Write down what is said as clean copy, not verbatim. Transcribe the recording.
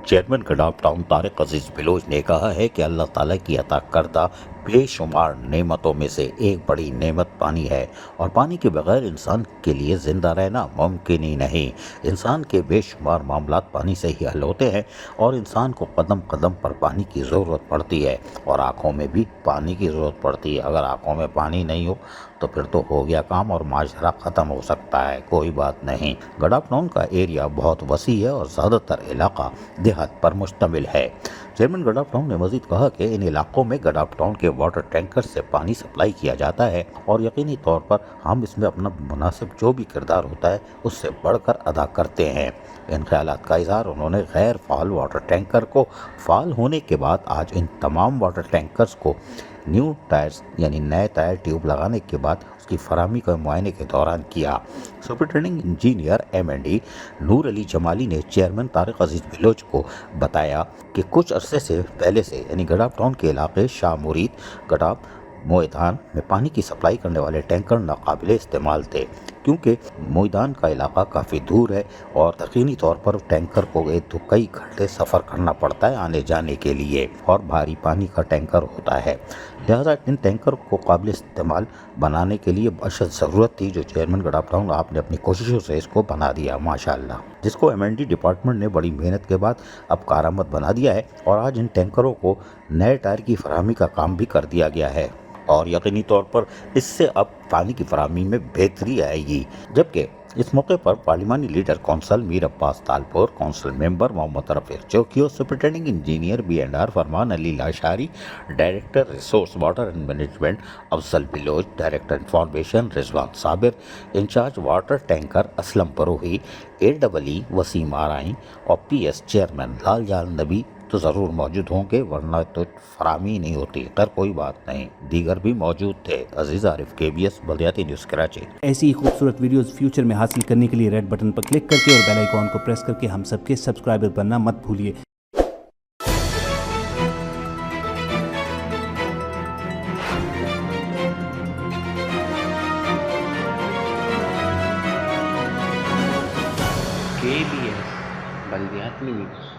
Chairman گڈاف town Tariq عزیز بلوچ نے کہا ہے کہ اللہ تعالیٰ کی عطا کردہ بے شمار نعمتوں میں سے ایک بڑی نعمت پانی ہے، اور پانی کے بغیر انسان کے لیے زندہ رہنا ممکن ہی نہیں۔ انسان کے بے شمار معاملات پانی سے ہی حل ہوتے ہیں، اور انسان کو قدم قدم پر پانی کی ضرورت پڑتی ہے، اور آنکھوں میں بھی پانی کی ضرورت پڑتی ہے۔ اگر آنکھوں میں پانی نہیں ہو تو پھر تو ہو گیا کام اور معاشرہ ختم ہو سکتا ہے، کوئی بات نہیں۔ گڈاف ٹاؤن کا ایریا بہت وسیع ہے اور زیادہ تر علاقہ دیہات پر مشتمل ہے۔ چیئرمین گڈاف ٹاؤن نے مزید کہا کہ ان علاقوں میں گڈاف ٹاؤن کے واٹر ٹینکر سے پانی سپلائی کیا جاتا ہے، اور یقینی طور پر ہم اس میں اپنا مناسب جو بھی کردار ہوتا ہے اس سے بڑھ کر ادا کرتے ہیں۔ ان خیالات کا اظہار انہوں نے غیر فعال واٹر ٹینکر کو فعال ہونے کے بعد آج ان تمام واٹر ٹینکرز کو نیو ٹائرز یعنی نئے ٹائر ٹیوب لگانے کے بعد اس کی فراہمی کے معائنے کے دوران کیا۔ سپرنٹینڈنگ انجینئر M&E نور علی جمالی نے چیئرمین طارق عزیز بلوچ کو بتایا کہ کچھ عرصے سے پہلے سے یعنی گڈاف ٹاؤن کے علاقے شاہ مرید، گڈاف، موئیدان میں پانی کی سپلائی کرنے والے ٹینکر ناقابل استعمال تھے، کیونکہ موئیدان کا علاقہ کافی دور ہے اور یقینی طور پر ٹینکر کو کئی گھنٹے سفر کرنا پڑتا ہے آنے جانے کے لیے، اور بھاری پانی کا ٹینکر ہوتا ہے۔ لہٰذا ان ٹینکر کو قابل استعمال بنانے کے لیے اشد ضرورت تھی، جو چیئرمین گڈاف ٹاؤن آپ نے اپنی کوششوں سے اس کو بنا دیا ماشاءاللہ، جس کو M&D ڈپارٹمنٹ نے بڑی محنت کے بعد اب کارآمد بنا دیا ہے، اور آج ان ٹینکروں کو نئے ٹائر کی فراہمی کا کام بھی کر دیا گیا ہے، اور یقینی طور پر اس سے اب پانی کی فراہمی میں بہتری آئے گی۔ جبکہ اس موقع پر پارلیمانی leader council Mir Abbas Talpur, council member Muhammad Rafi Chokio, superintending engineer B&R Farman Ali Lashari, director resource water and management Afzal Baloch, director information Rizwan Sabir, incharge water tanker Aslam Parohi, AEE Waseem Arain اور PS چیئرمین لال جان نبی تو ضرور موجود ہوں گے، ورنہ تو فراہمی نہیں ہوتی۔ خیر کوئی بات نہیں، دیگر بھی موجود تھے۔ عزیز عارف KBS بلدیاتی نیوز کراچی۔ ایسی ہی خوبصورت ویڈیوز فیوچر میں حاصل کرنے کے لیے ریڈ بٹن پر کلک کر کے اور بیل آئیکن کو پریس کر کے ہم سب کے سبسکرائبر بننا مت بھولیے۔ KBS بلدیاتی نیوز۔